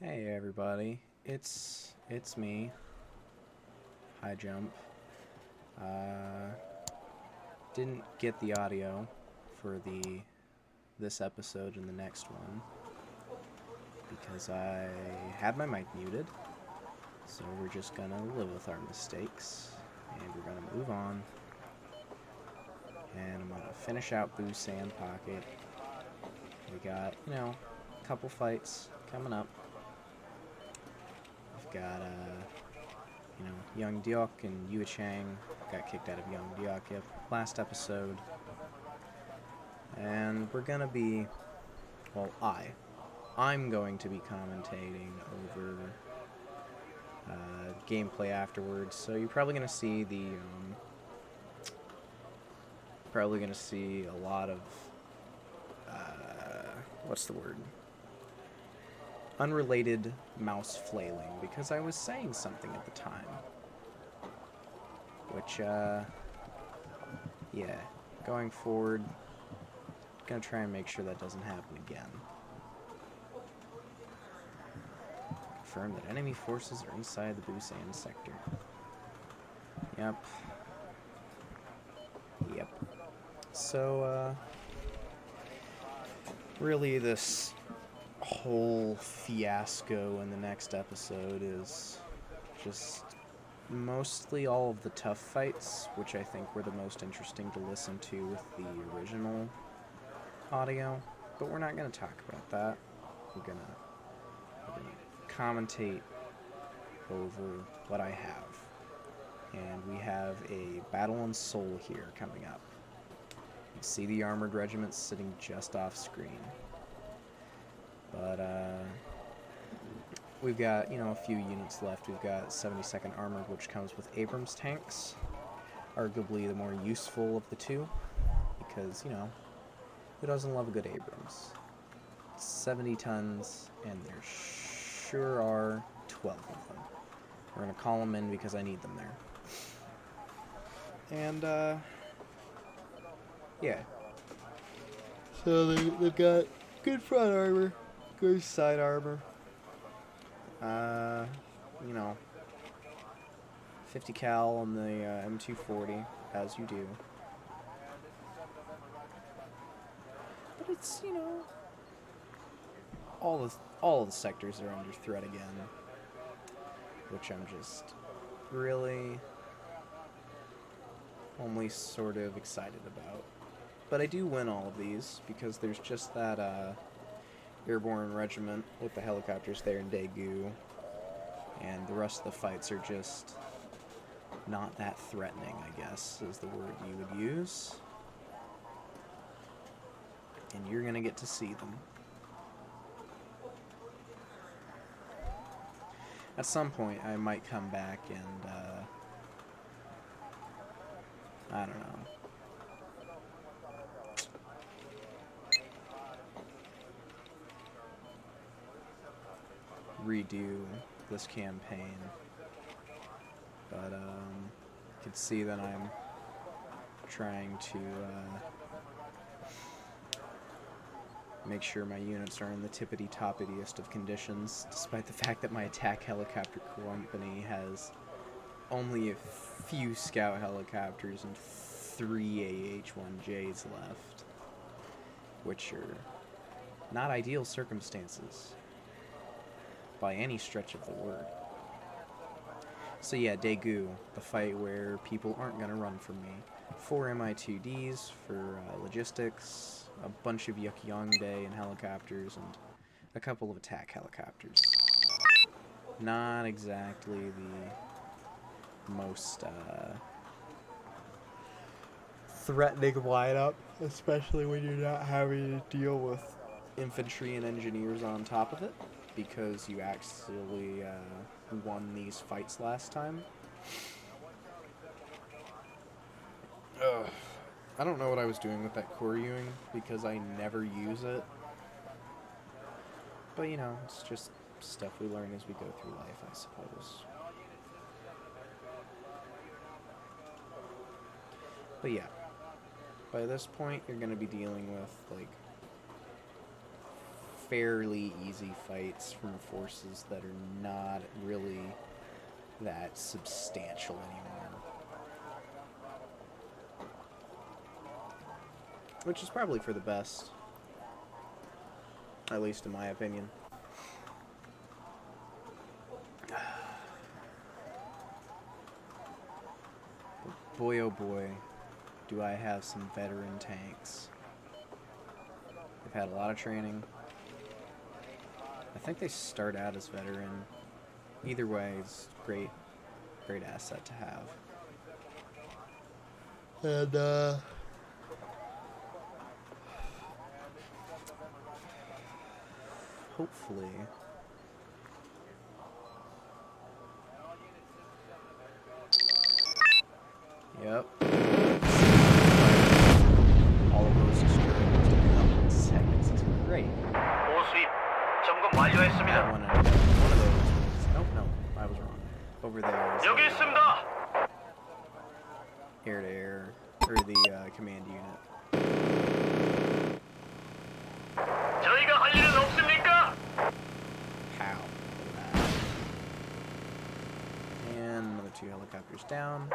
Hey everybody, it's me, High Jump. Uh, didn't get the audio for the this episode and the next one because I had my mic muted. So we're just gonna live with our mistakes and we're gonna move on. And I'm gonna finish out Busan Pocket. We got a couple fights coming up. We've got Young Deok and Yue Chang got kicked out of Young Deok last episode. And we're gonna be, well, I'm going to be commentating over gameplay afterwards. So you're probably gonna see a lot of, what's the word? Unrelated mouse flailing because I was saying something at the time. Which, yeah, going forward, gonna try and make sure that doesn't happen again. Confirm that enemy forces are inside the Busan sector. Yep. So, really this whole fiasco in the next episode is just mostly all of the tough fights, which I think were the most interesting to listen to with the original audio, but we're not going to talk about that. We're gonna commentate over what I have. And we have a battle in Seoul here coming up. You can see the armored regiments sitting just off screen. But we've got, a few units left. We've got 72nd Armored, which comes with Abrams tanks. Arguably the more useful of the two, because, who doesn't love a good Abrams? 70 tons, and there sure are 12 of them. We're going to call them in because I need them there. And, yeah. So they've got good front armor, good side armor. 50 cal on the M240, as you do. But it's, all the sectors are under threat again, which I'm just really only sort of excited about. But I do win all of these because there's just that airborne regiment with the helicopters there in Daegu, and the rest of the fights are just not that threatening, I guess, is the word you would use. And you're gonna get to see them. At some point, I might come back and, I don't know. Redo this campaign. But, you can see that I'm trying to, make sure my units are in the tippity-toppitiest of conditions, despite the fact that my attack helicopter company has only a few scout helicopters and 3 AH-1Js left, which are not ideal circumstances by any stretch of the word. So yeah, Daegu, the fight where people aren't going to run from me. 4 Mi-2Ds for logistics, a bunch of Yukkyongdae and helicopters, and a couple of attack helicopters. Not exactly the most threatening lineup, especially when you're not having to deal with infantry and engineers on top of it, because you actually won these fights last time. I don't know what I was doing with that Koryuing, because I never use it. But, it's just stuff we learn as we go through life, I suppose. But yeah, by this point, you're going to be dealing with, fairly easy fights from forces that are not really that substantial anymore. Which is probably for the best. At least in my opinion. But boy oh boy, do I have some veteran tanks. They've had a lot of training. I think they start out as veteran. Either way, it's great asset to have. And hopefully yep. All of those destroyed in a couple of seconds. It's great. That one of those was, oh no, I was wrong. Over there is air to air, or the command unit. Pow. And another 2 helicopters down.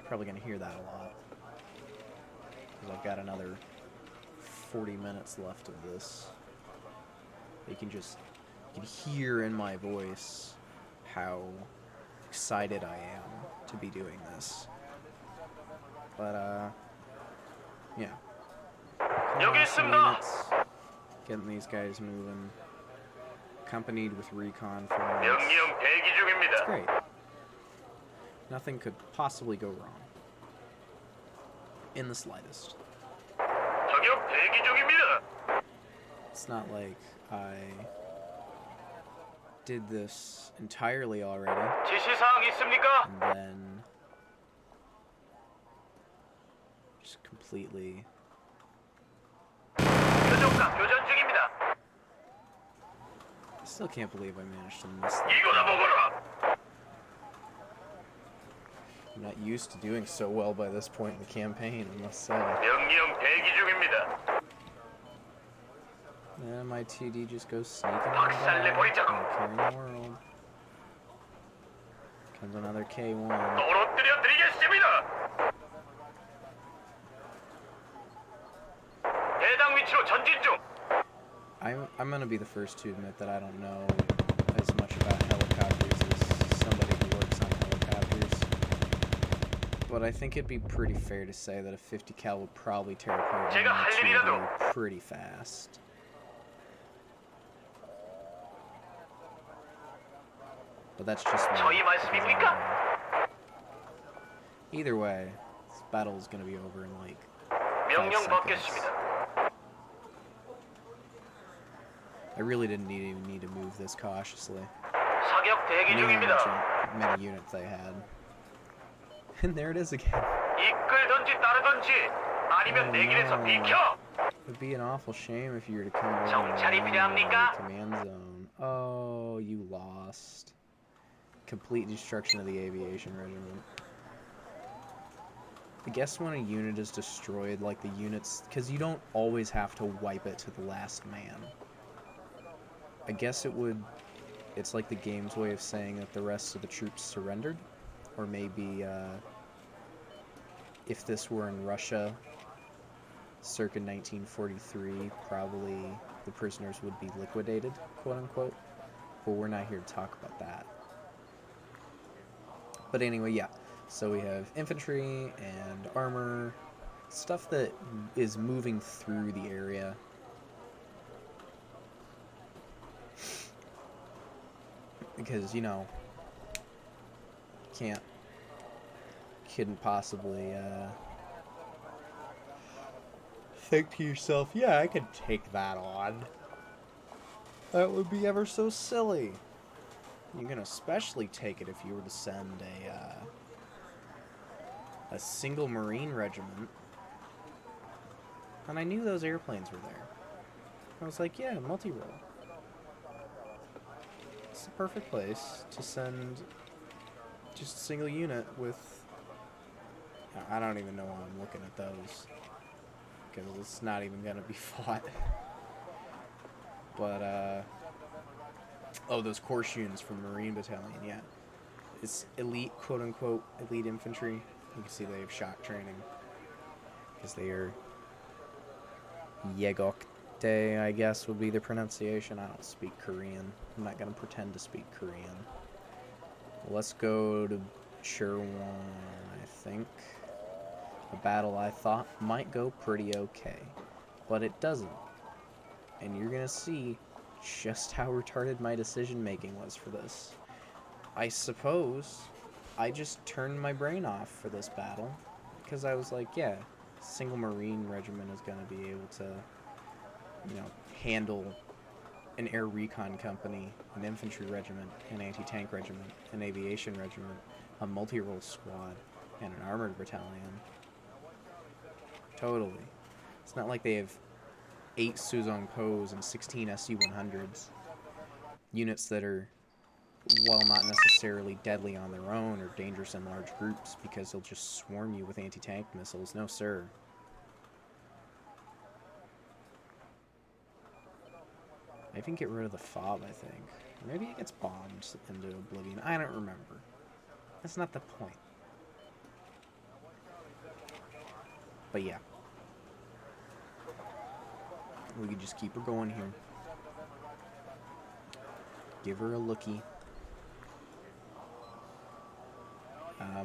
Probably gonna hear that a lot. Because I've got another 40 minutes left of this. You can hear in my voice how excited I am to be doing this. But, yeah. Units, getting these guys moving, accompanied with recon forms. It's great. Nothing could possibly go wrong. In the slightest. It's not like I did this entirely already, and then just completely I still can't believe I managed to miss that. I'm not used to doing so well by this point in the campaign, I must say. Yeah, my TD just goes sneaking on by, carrying the world. Comes another K1. I'm gonna be the first to admit that I don't know as much about helicopters as somebody who works on helicopters. But I think it'd be pretty fair to say that a 50 cal would probably tear apart an M2 pretty fast. But that's just me. Either way, this battle is gonna be over in like 5 seconds. I really didn't even need to move this cautiously. I knew how many units they had. And there it is again. Oh, no. It'd be an awful shame if you were to come over the command zone. Oh, you lost. Complete destruction of the aviation regiment. I guess when a unit is destroyed, like the units, because you don't always have to wipe it to the last man. I guess it's like the game's way of saying that the rest of the troops surrendered. Or maybe, if this were in Russia, circa 1943, probably the prisoners would be liquidated, quote unquote. But we're not here to talk about that. But anyway, yeah. So we have infantry and armor, stuff that is moving through the area. Because, you know, couldn't possibly think to yourself, yeah, I could take that on. That would be ever so silly. You can especially take it if you were to send a single Marine regiment. And I knew those airplanes were there. I was like, yeah, multi-role. It's the perfect place to send just a single unit with I don't even know why I'm looking at those, because it's not even gonna be fought. But oh, those course units from Marine Battalion, yeah. It's elite, quote-unquote, elite infantry. You can see they have shock training, because they are Yegokte, I guess, would be the pronunciation. I don't speak Korean. I'm not going to pretend to speak Korean. Let's go to Churwon, I think. A battle I thought might go pretty okay, but it doesn't. And you're going to see just how retarded my decision-making was for this. I suppose I just turned my brain off for this battle, because I was like, yeah, a single Marine regiment is going to be able to, you know, handle an air recon company, an infantry regiment, an anti-tank regiment, an aviation regiment, a multi-role squad, and an armored battalion. Totally. It's not like they have 8 Suzong Poes and 16 SU-100s. Units that are, while not necessarily deadly on their own, or dangerous in large groups because they'll just swarm you with anti-tank missiles. No, sir. I even get rid of the fob, I think. Maybe it gets bombed into oblivion. I don't remember. That's not the point. But yeah. We could just keep her going here. Give her a lookie.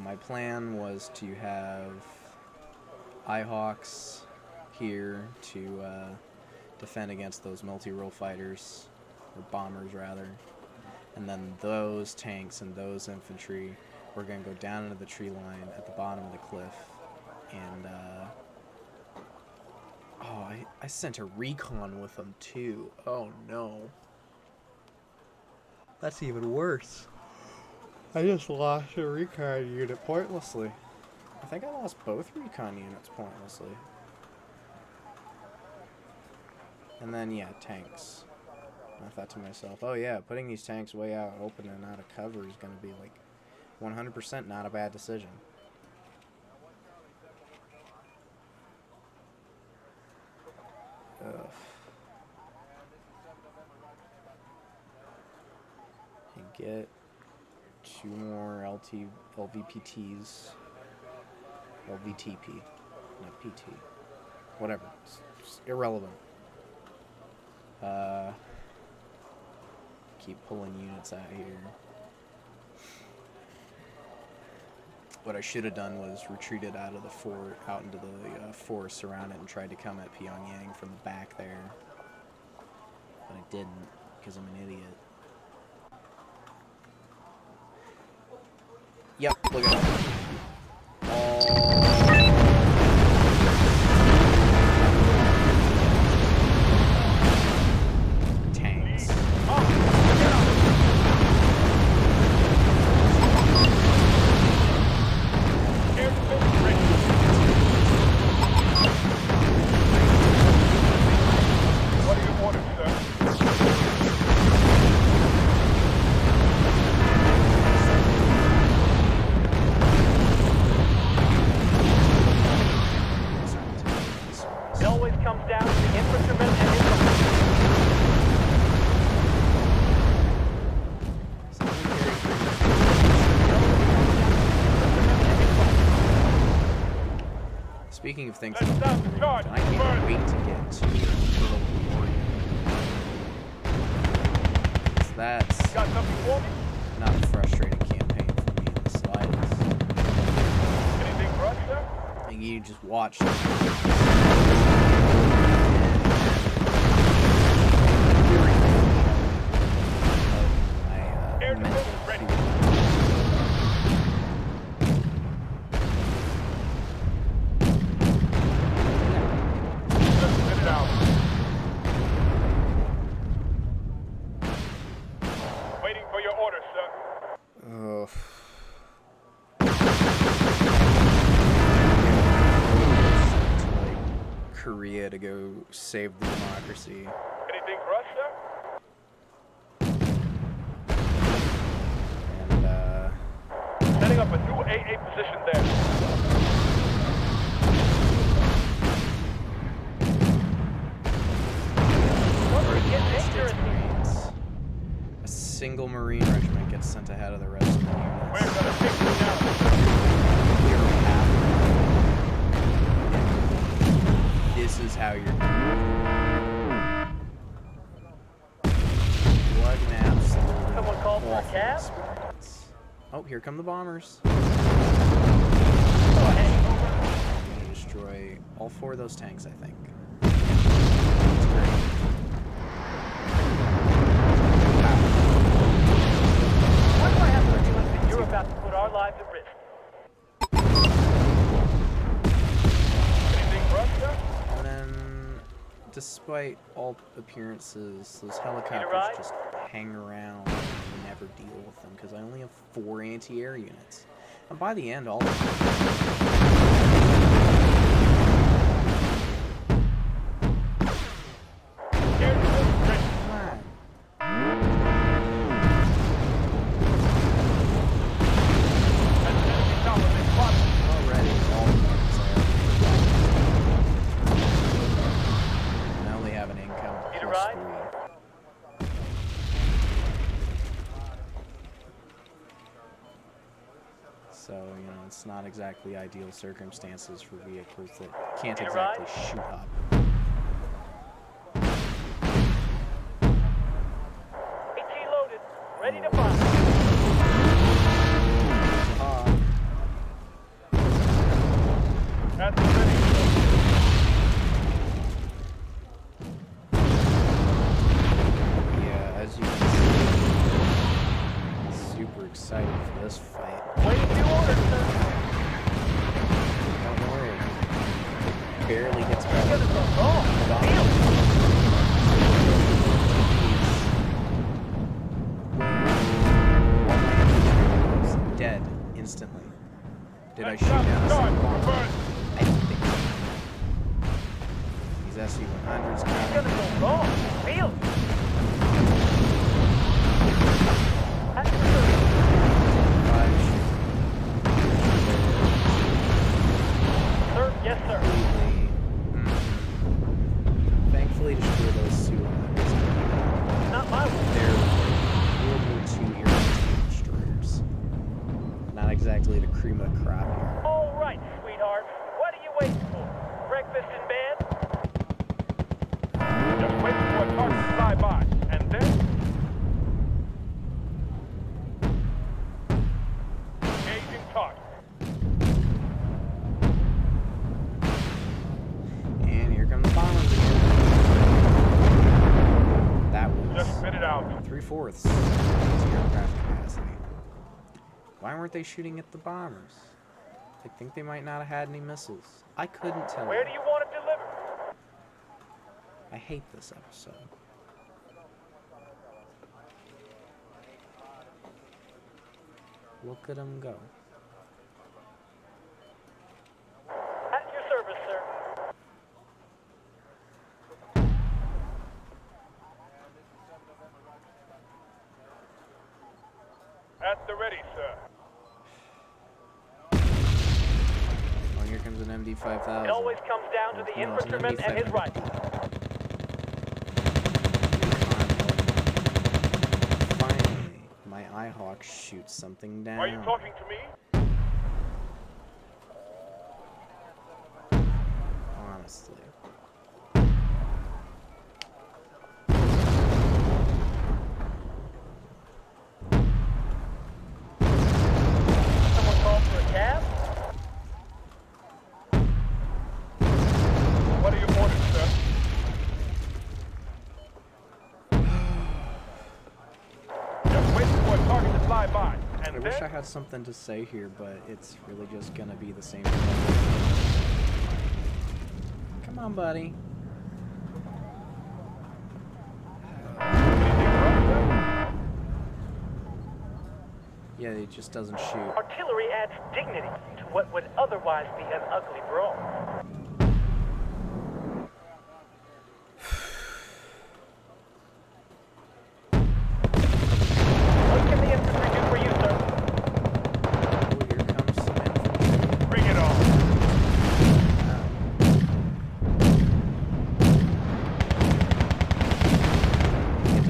My plan was to have Ihawks here to defend against those multi-role fighters, or bombers rather, and then those tanks and those infantry were going to go down into the tree line at the bottom of the cliff, and oh, I sent a recon with them too. Oh no, that's even worse. I just lost a recon unit pointlessly. I think I lost both recon units pointlessly. And then, yeah, tanks. I thought to myself, oh yeah, putting these tanks way out open and out of cover is going to be like 100% not a bad decision. Ugh. And get 2 more LVPTs. LVTP. Not PT. Whatever. It's irrelevant. Keep pulling units out here. What I should have done was retreated out of the fort, out into the forest around it, and tried to come at Pyongyang from the back there. But I didn't, because I'm an idiot. Yep, look at that. Tanks. What are your orders, sir? It always comes down to the infantrymen and infantry. Speaking of things, Let's stop the charge. I can't wait to get to Little Warrior. That's Got something for me? not a frustrating campaign for me in the slightest. Anything for us, sir? And you just watch. Air defense ready. Let's spit it out. Waiting for your orders, sir. Ugh. Korea to go save the democracy. Anything for us, sir? And Setting up a new AA position there. accuracy. Marines. A single Marine regiment gets sent ahead of the rest of the units. We're gonna take you down. You're half. This is how you're blood and absolutely Someone called for a awful cab? experience. Oh, here come the bombers. Go ahead. I'm gonna destroy all 4 of those tanks, I think. That's great. What do I have for feeling that you're about to put our lives at risk? Anything for us, sir? And then, despite all appearances, those helicopters ride? just hang around and never deal with them because I only have 4 anti-air units. And by the end, all of them. Here's the ready. Come on. That's an enemy chopper been spotted. Already, all the weapons I only have an income of Need a plus ride? 3. So, you know, it's not exactly ideal circumstances for vehicles that can't Need a exactly ride? shoot up. AT loaded. Ready to fire. That's ready, sir. Yeah, as you can see, super excited for this fight. Waiting your orders, sir. Don't worry. Barely gets You're better. gonna go wrong. Field. Dead instantly. Did I Let's shoot stop down a the charge. single bomb? Reverse. I don't think so. These SU-100s You're coming. gonna go wrong. Field. At your service. Sir, yes, sir. Thankfully, destroy those SU-100s. Not my way. They're World War II era destroyers. Not exactly the cream of the crop here. All right, sweetheart. What are you waiting for? Breakfast in bed? Just wait for a target to fly by. And then... Engaging target. And here come the bombers again. That Just was spit it out. 3/4 aircraft capacity. Why weren't they shooting at the bombers? I think they might not have had any missiles. I couldn't tell Where you. do you want it delivered? I hate this episode. Look at them go. At your service, sir. At the ready, sir. Oh, here comes an MD-5000. It always comes down to the No, it's an infantryman and his MD-500. rifle. Finally, my Eyehawk shoots something down. Are you talking to me? Honestly. Someone called for a cab? What are your orders, sir? Just wait for a target to fly by. And I then... wish I had something to say here, but it's really just gonna be the same. Come on, buddy. Anything for us, sir? Yeah, it just doesn't shoot. Artillery adds dignity to what would otherwise be an ugly brawl. What can the infantry do for you, sir? Oh, here comes some infantry. Bring it on. Get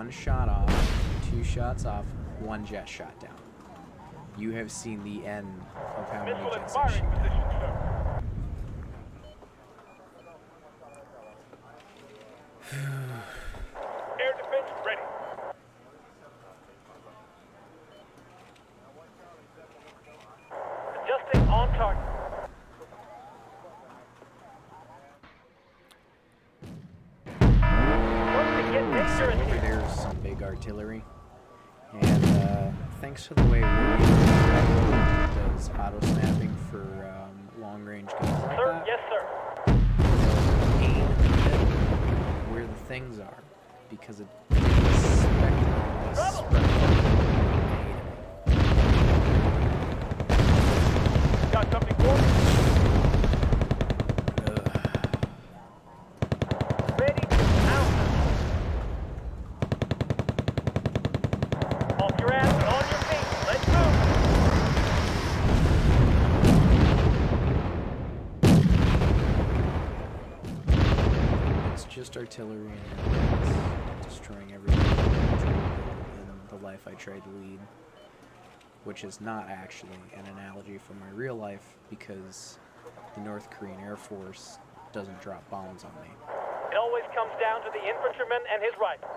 1 shot off, 2 shots off, 1 jet shot down. You have seen the end of how many Missile in jets I shoot firing position, down. sir. Air defense ready. Adjusting on target. Once they get dangerous Over here. there's some big artillery. And thanks to the way it does auto snapping for long range guns like Sir, that, yes, sir. they'll aim and hit where the things are because it Got something for me? Ready to pounce. Off your ass and on your feet. Let's move. It's just artillery and it's destroying everything in the life I tried to lead, which is not actually an analogy from my real life because the North Korean Air Force doesn't drop bombs on me. It always comes down to the infantryman and his rifle.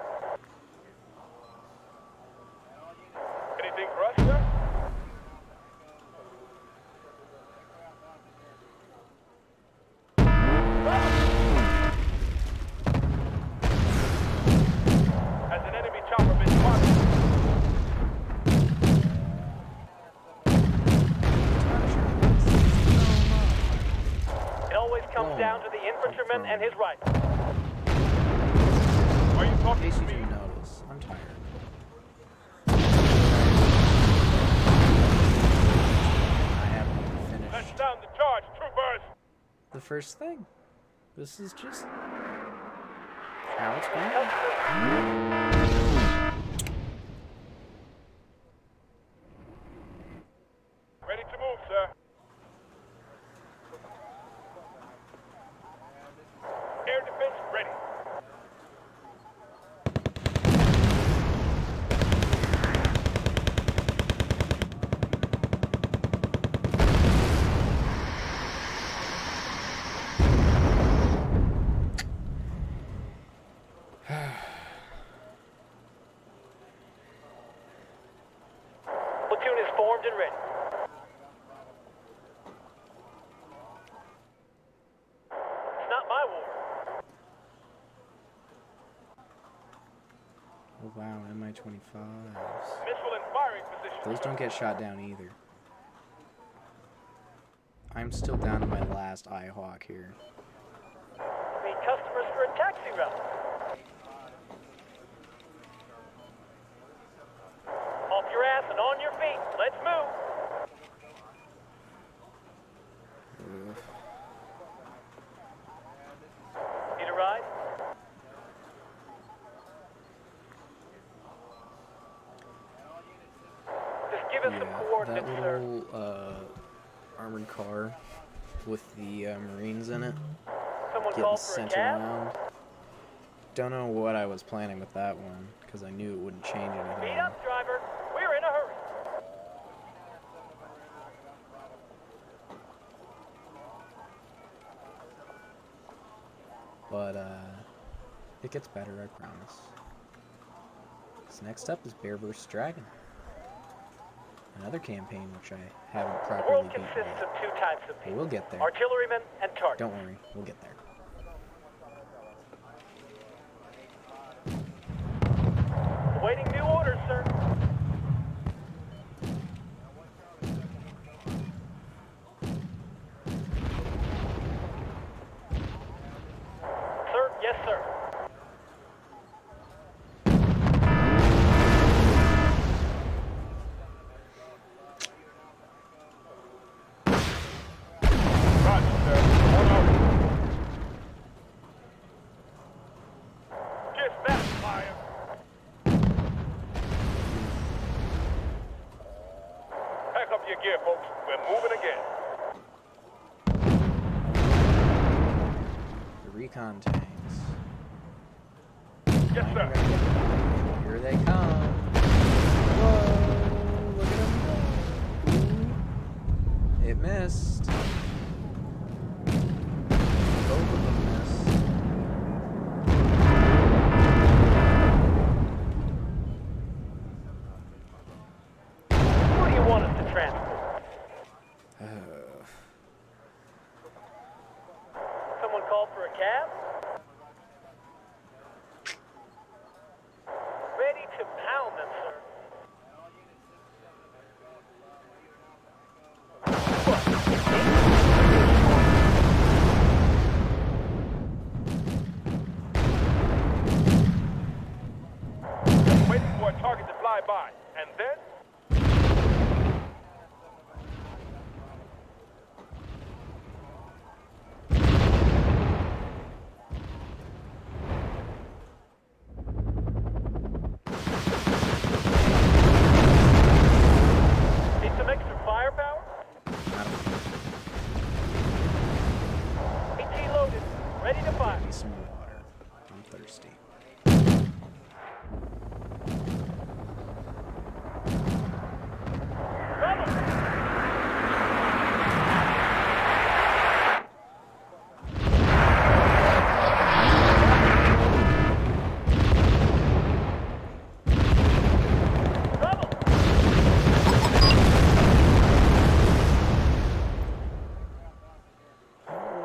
Anything for us, sir? Has an enemy chopper been spotted? It always comes down to the infantryman and his rifle. Are you In talking case to you me? didn't notice, I'm tired. I haven't even Let's finished sound the charge, troopers! the first thing. This is just how it's going. Ready to move, sir. Air defense ready. Platoon is formed and ready. It's not my war. Oh wow, Mi-25s. Missile in firing position. Those don't get shot down either. I'm still down to my last Ihawk here. Need customers for a taxi route. Off your ass and on your feet. Let's move. Ugh. Need a ride? Just give us some Yeah, coordinates, that sir. little armored car with the Marines in it Someone getting called for a sent cab? around. Don't know what I was planning with that one because I knew it wouldn't change anything. Speed up, driver. We're in a hurry. But it gets better, I promise. So next up is Bear vs. Dragon. Another campaign which I haven't The properly world beaten consists yet. of two types of But people. we'll get there. Artillerymen and targets. Don't worry, we'll get there. Awaiting new orders, sir. Sir, yes, sir. Roger, sir. On out. Just that fire. Pack up your gear, folks. We're moving again. The recon tanks. Yes, sir. Here they come. Whoa, look at them go. It missed. Both of them missed. Where do you want us to transport? Someone called for a cab? Ready to pound them, sir. Just waiting for a target to fly by. And then, Need some extra firepower? AT loaded, ready to fire. Give me some water. I'm thirsty.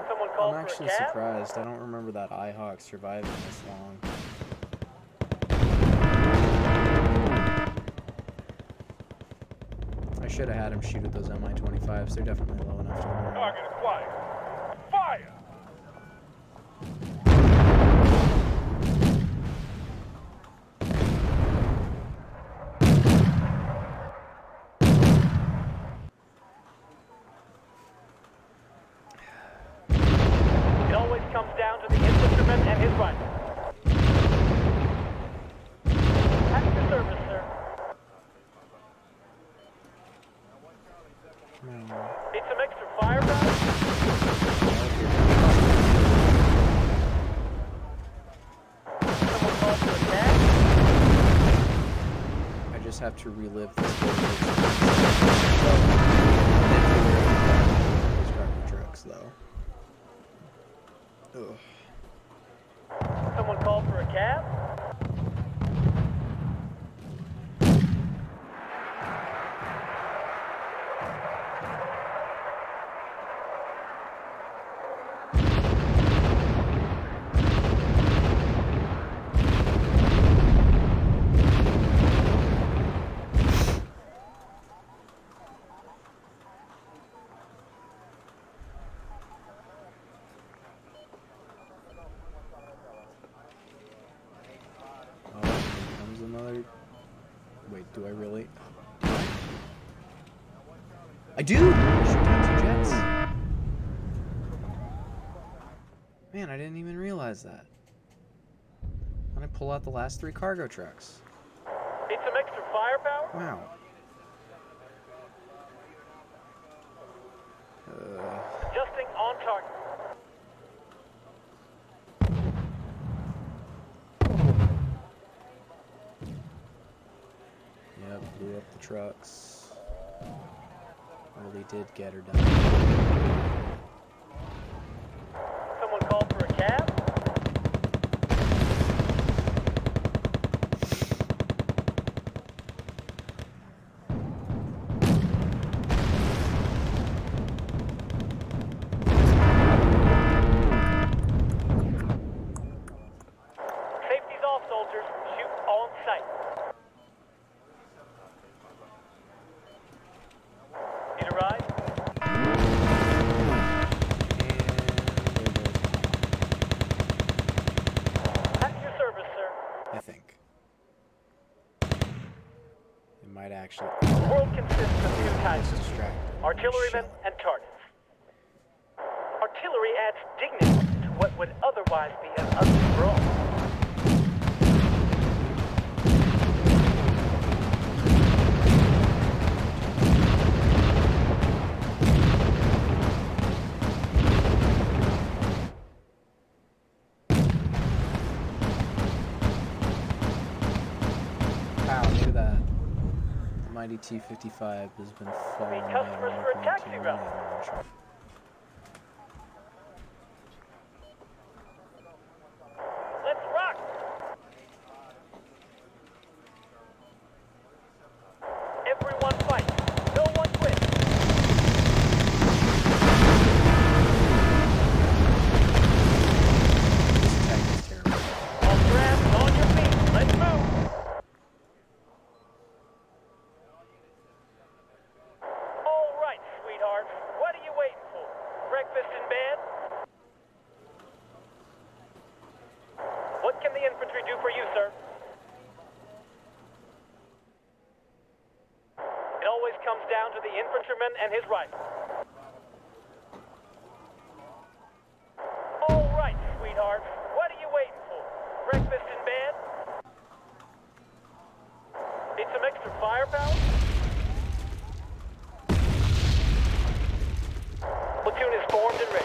Someone I'm called for a actually cab? surprised. I don't remember that IHawk surviving this long. I should have had him shoot at those Mi-25s. They're definitely low enough to burn. target acquired. Fire! It always comes down to the infantryman and his rifle. At your service, sir. Need some extra firepower? Someone called for a cab? I just have to relive this whole those garbage trucks, though. Ugh. Someone called for a cab? Oh, here comes another. Wait, do I really? I do! Shoot down two jets. Man, I didn't even realize that. I'm gonna pull out the last 3 cargo trucks. Need some extra firepower? Wow. Adjusting on target. Yep, blew up the trucks. Really did get her done. Someone called for a cab? Safety's off, soldiers. Shoot on sight. Need a ride? At your service, sir. I think. It might actually. The world consists of 2 types: Distracted. artillerymen and targets. Artillery adds dignity to what would otherwise be an ugly brawl. mighty T-55 has been falling Meet down customers with for a an taxi 18 route. grenade launcher. Let's rock! Everyone fight. No one quits. This attack is terrible. All straps on your feet. Let's move. All right, sweetheart. What are you waiting for? Breakfast in bed? What can the infantry do for you, sir? It always comes down to the infantryman and his rifle. All right, sweetheart. What are you waiting for? Breakfast in bed? Need some extra firepower? Platoon is formed and ready.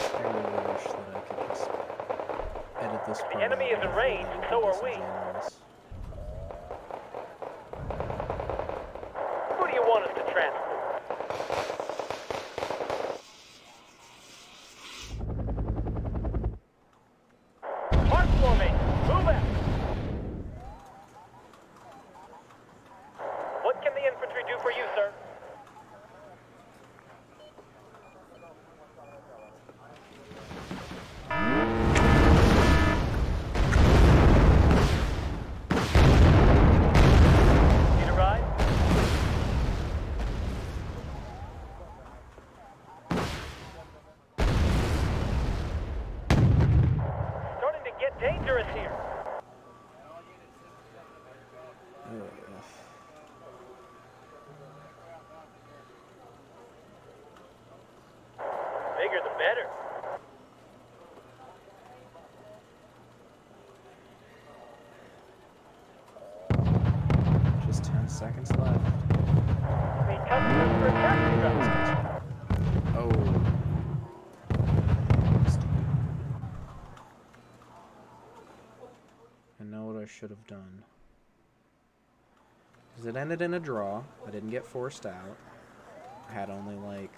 I really wish that I could just edit this part enemy out is in without range, being and so are we. disingenuous. Who do you want us to transport? Mark formation. Move out. What can the infantry do for you, sir? Need a ride? Starting to get dangerous here. Ugh. Bigger the better. Just 10 seconds left. Meet customers for a taxi route. Oh. I know what I should have done. Because it ended in a draw. I didn't get forced out. I had only like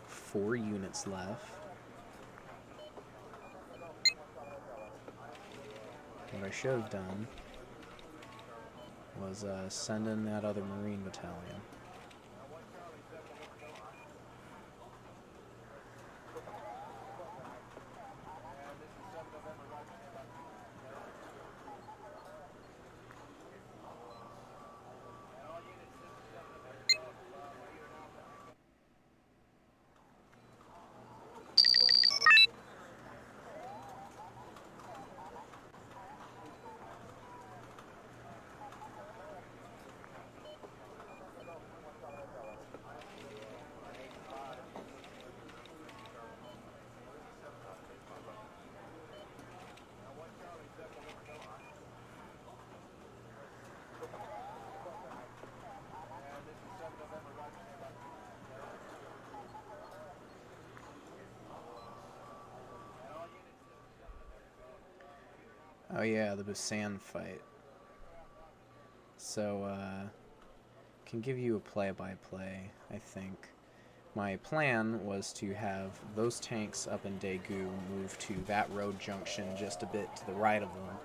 4 units left. What I should have done was send in that other Marine battalion. Oh yeah, the Busan fight. So, can give you a play-by-play, I think. My plan was to have those tanks up in Daegu move to that road junction just a bit to the right of them,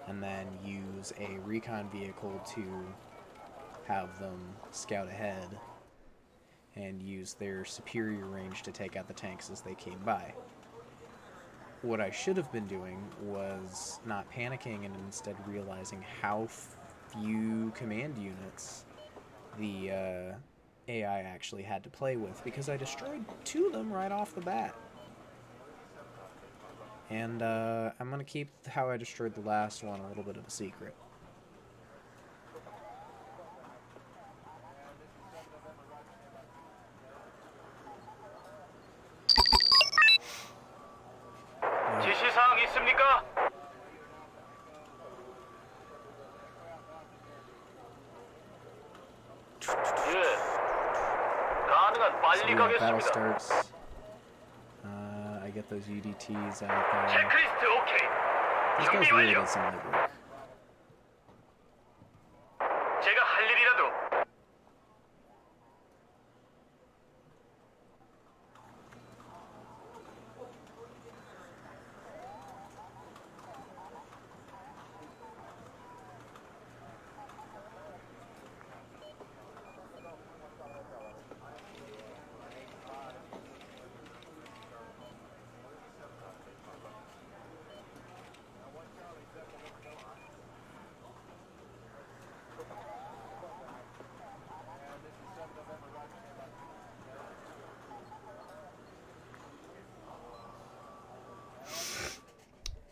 and then use a recon vehicle to have them scout ahead and use their superior range to take out the tanks as they came by. What I should have been doing was not panicking and instead realizing how few command units the AI actually had to play with, because I destroyed 2 of them right off the bat. And I'm gonna keep how I destroyed the last one a little bit of a secret. 지시사항 있습니까? 예. 가능한 So 빨리 yeah, battle 가겠습니다. starts. I get those UDTs out there. 체크리스트 오케이. These guys 준비 really 완료. did some legwork. 제가 할 일이라도.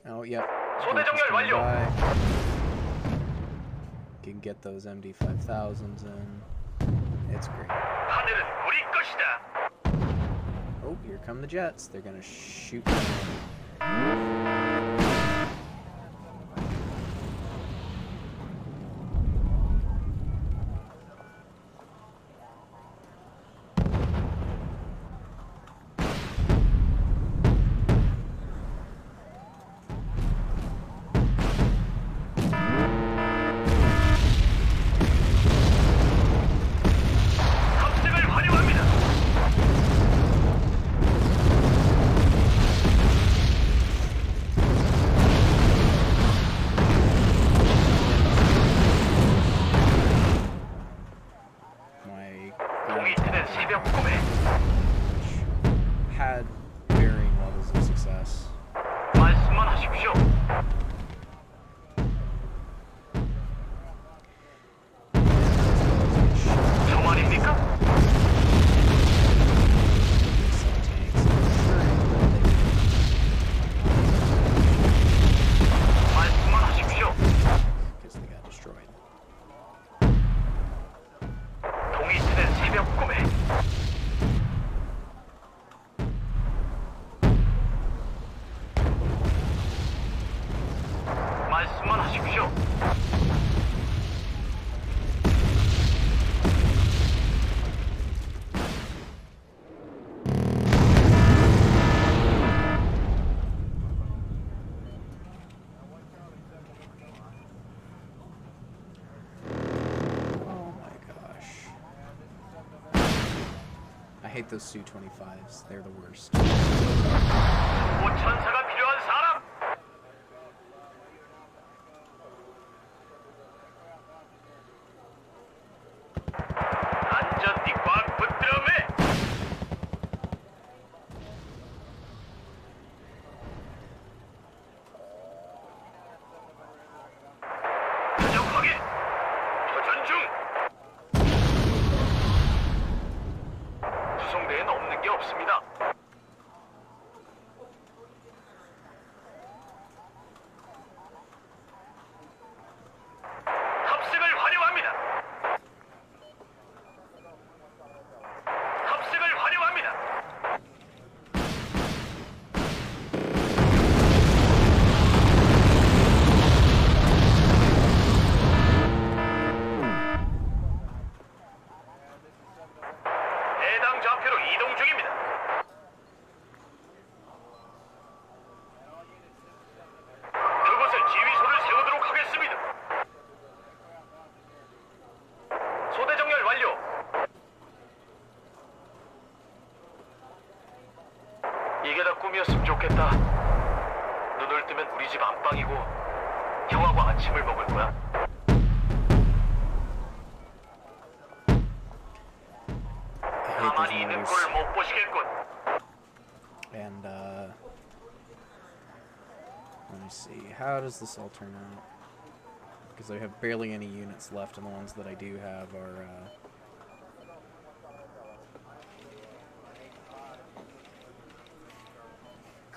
Oh, yep. 소대 정렬 완료. Can get those MD5000s in. It's great. 하늘은 우리 것이다. Oh, here come the jets. They're gonna shoot. 탑승을 환영합니다. My 동이 트는 새벽 꿈에 had varying levels of success. 말씀만 하십시오. 저 말입니까? Some tanks. I'm 말씀만 하십시오. because they got destroyed. 동이 트는 새벽 꿈에 말씀만 하십시오. Oh my gosh. I hate those Su-25s. They're the worst. 보천사가 필요한 사람. 안전띠 꽉 붙들어 매. 표적 확인. 교전 중. 구성대엔 없는 게 없습니다. 탑승을 환영합니다. 탑승을 환영합니다. 해당 좌표로 이동 중입니다. 그곳에 지휘소를 세우도록 하겠습니다. 소대 정렬 완료. 이게 다 꿈이었으면 좋겠다. 눈을 뜨면 우리 집 안방이고 형하고 아침을 먹을 거야. I hate 가만히 those 있는 mortars. 꼴을 못 보시겠군. And, let me see. How does this all turn out? Because I have barely any units left, and the ones that I do have are,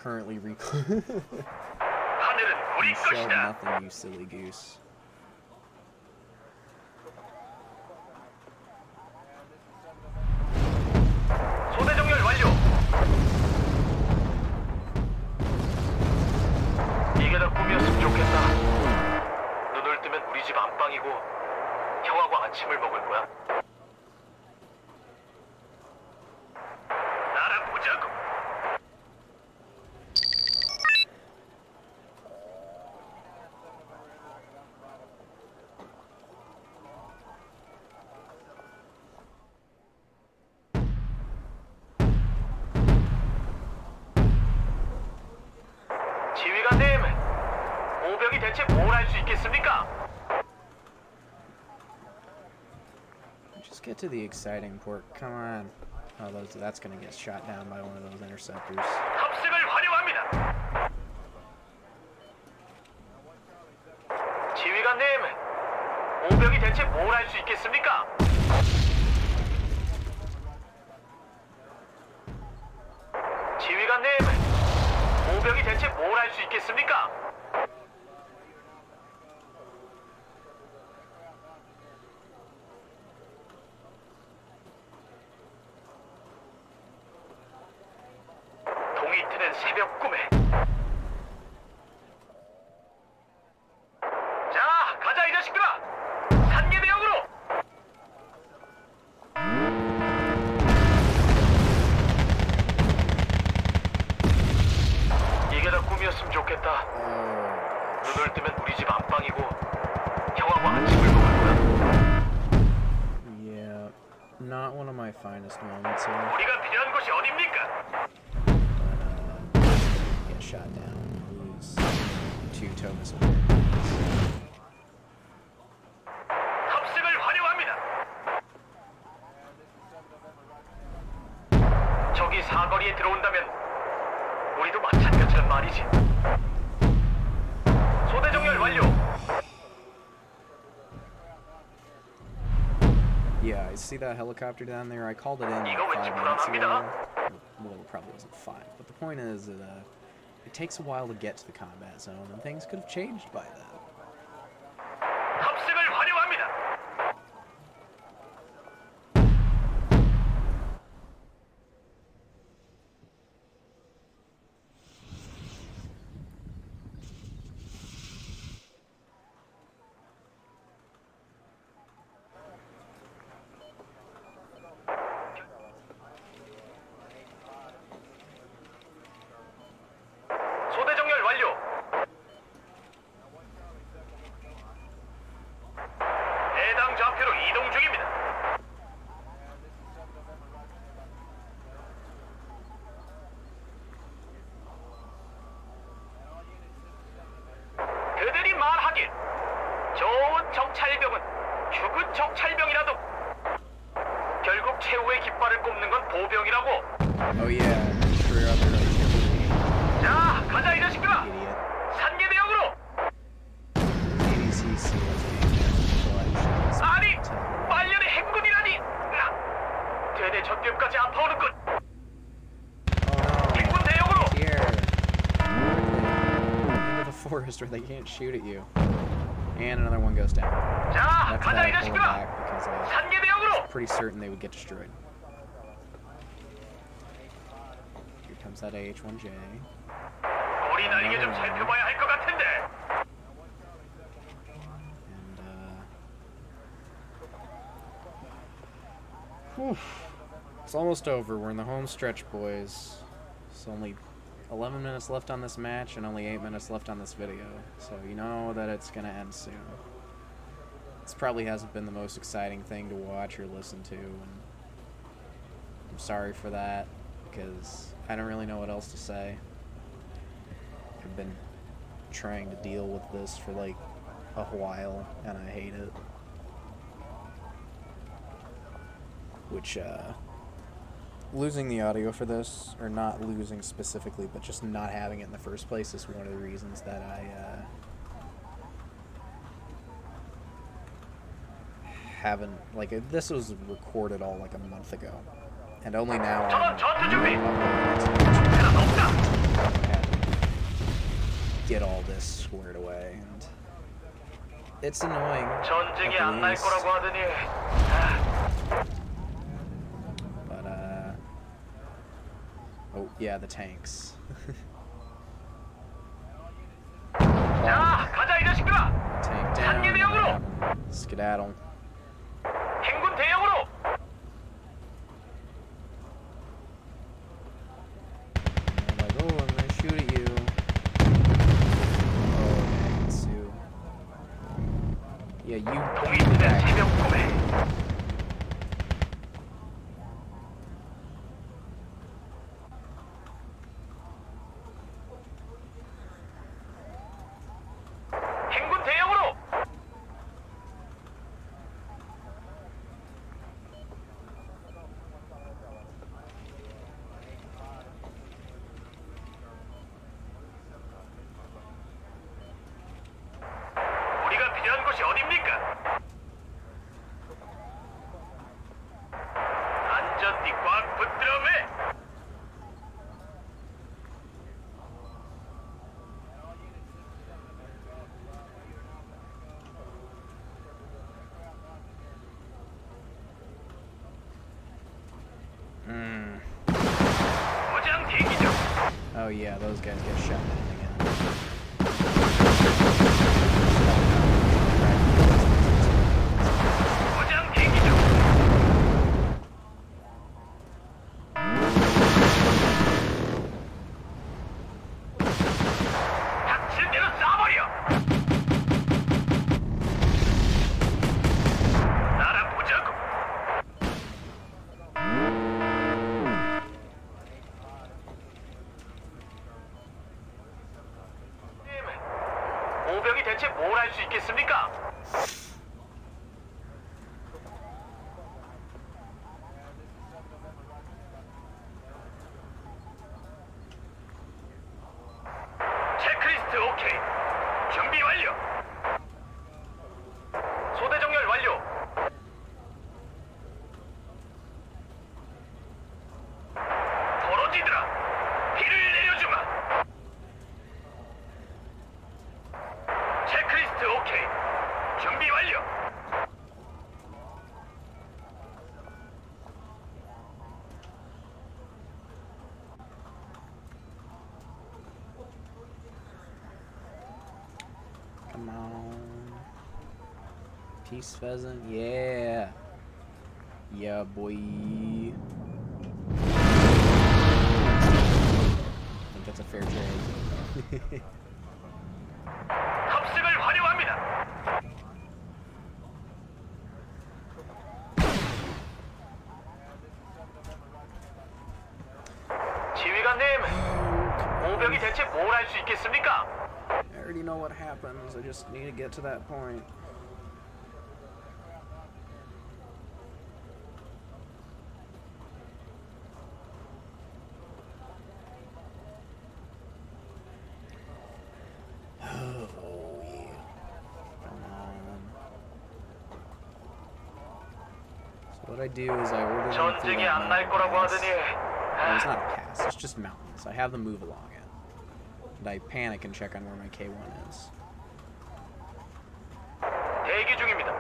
currently 하늘은 우리 You shelled 것이다. nothing, you silly goose. 소대 정렬 완료. 이게 다 꿈이었으면 좋겠다. 눈을 뜨면 우리 집 안방이고 형하고 아침을 먹을 거야. 나랑 보자고. 지휘관님, 보병이 대체 뭘 할 수 있겠습니까? Just get to the exciting port. Come on. Oh, that's gonna get shot down by one of those interceptors. 탑승을 환영합니다. 지휘관님, 보병이 대체 뭘 할 수 있겠습니까? 지휘관님, 보병이 대체 뭘 할 수 있겠습니까? 동이 트는 새벽 꿈에. 자, 가자 이 자식들아! 산계대역으로! 이게 다 꿈이었으면 좋겠다. 눈을 뜨면 우리 집 안방이고 형하고 아침을 먹을 거야. Yeah, not one of my finest moments here. 우리가 필요한 곳이 어딥니까? Get shot down. Lose 2 Thomas. 탑승을 환영합니다. 적이 사거리에 들어온다면 우리도 마찬가지란 말이지. 소대 정렬 완료. Yeah, I see that helicopter down there. I called it in like 이거 왠지 5 minutes ago. 불안합니다. Well, it probably wasn't 5. But the point is that it takes a while to get to the combat zone, and things could have changed by then. 탑승을 환영합니다. 소대 정렬 완료. 해당 좌표로 이동 중입니다. 그들이 말하길 좋은 정찰병은 죽은 정찰병이라도 결국 최후의 깃발을 꼽는 건 보병이라고. Oh yeah, sure up there like 자, 가자 이 자식들아. idiot. 산계대역으로. ADCC was being collections. 아니, 말년의 행군이라니. 되뇌 전교까지 아파오는군. Oh 행군 no. 대역으로. Here. Into the forest where they can't shoot at you. And another one goes down. 자, That's 가자 why 이 I pulled 자식들아. back because I was 산계대역으로. pretty certain they would get destroyed. Here comes that AH-1J. 우리 날개 좀 살펴봐야 할 것 같은데. And it's almost over. We're in the home stretch, boys. It's only 11 minutes left on this match and only 8 minutes left on this video. So you know that it's gonna end soon. This probably hasn't been the most exciting thing to watch or listen to, and I'm sorry for that, because I don't really know what else to say. I've been trying to deal with this for like a while, and I hate it. Which, losing the audio for this, or not losing specifically, but just not having it in the first place is one of the reasons that I, haven't, like, this was recorded all like a month ago, and only now I'm 전투 준비. uploading it to YouTube. 시간 없다. Get all this squared away, and it's annoying. 전쟁이 at 안 the 날 least. 거라고 하더니. But oh yeah, the tanks. 자, 가자 이 자식들아. Tank down. 단계 대형으로. Skedaddle. 행군 대형으로. I'm like, oh, I'm gonna shoot at you. Oh, okay, Sue. Yeah, you 동일대 새벽 구매. 행군 대형으로. 우리가 필요한 곳이 어딥니까? 안전띠 꽉 붙들어 매. 고장 대기 중. Oh yeah, those guys get shot down again. 고장 대기 중. 닥칠 대로 쏴버려. 날아보자고. 오병이 대체 뭘 할 수 있겠습니까? 체크리스트 오케이. 준비 완료. 소대 정렬 완료. 벌어지더라. 비를 내려주마. 체크리스트 오케이. 준비 완료. Come on. Peace pheasant, yeah. Yeah, boy. I think that's a fair trade. 탑승을 환영합니다. 지휘관님, 오병이 대체 뭘 할 수 있겠습니까? I already know what happens. I just need to get to that point. Oh yeah. Come on. So what I do is I order them through 전쟁이 that 안 날 mountain 거라고 pass. 하더니. Well, it's not a pass, it's just mountains. I have them move along it. And I panic and check on where my K1 is. 대기 중입니다.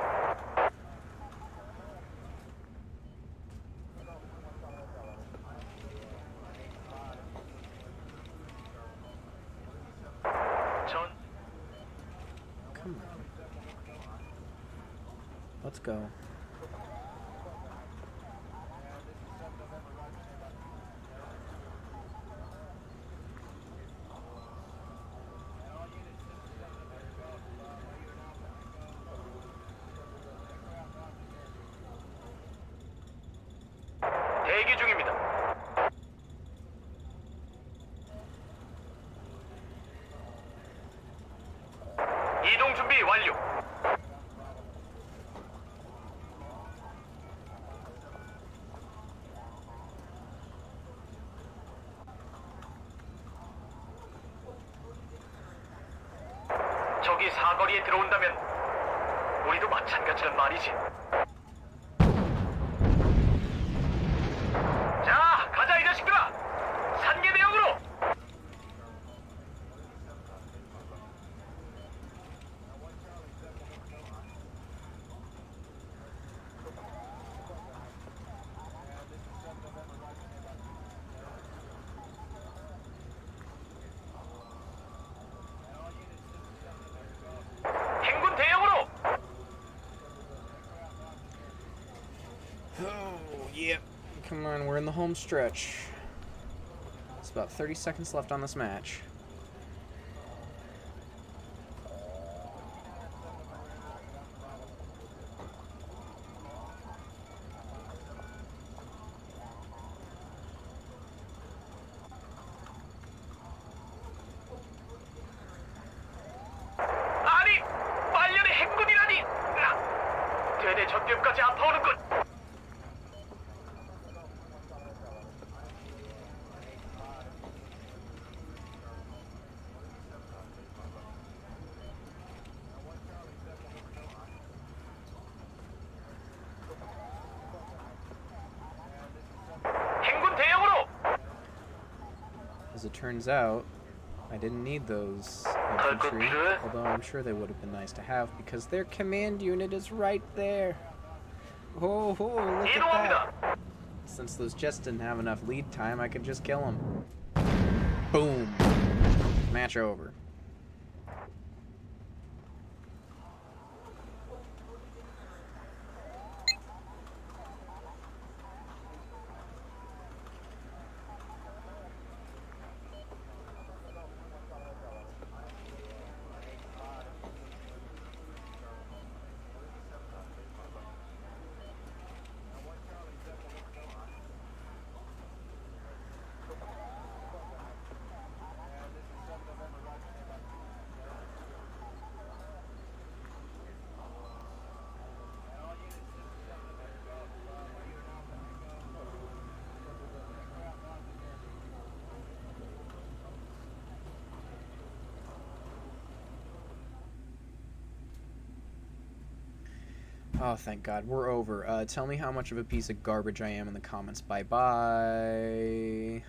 전 Come on. Let's go. 대기 중입니다. 이동 준비 완료. 적이 사거리에 들어온다면 우리도 마찬가지란 말이지. 자, 가자 이 자식들아. 산계 대형으로. Oh, yep. Come on, we're in the home stretch. It's about 30 seconds left on this match. 아니, 말년의 행군이라니! 대대 전gem까지 아파오는군. 행군 대형으로! As it turns out, I didn't need those infantry, although I'm sure they would have been nice to have because their command unit is right there. Oh, look at 이동합니다. that. Since those jets didn't have enough lead time, I could just kill them. Boom. Match over. Oh, thank God. We're over. Tell me how much of a piece of garbage I am in the comments. Bye-bye.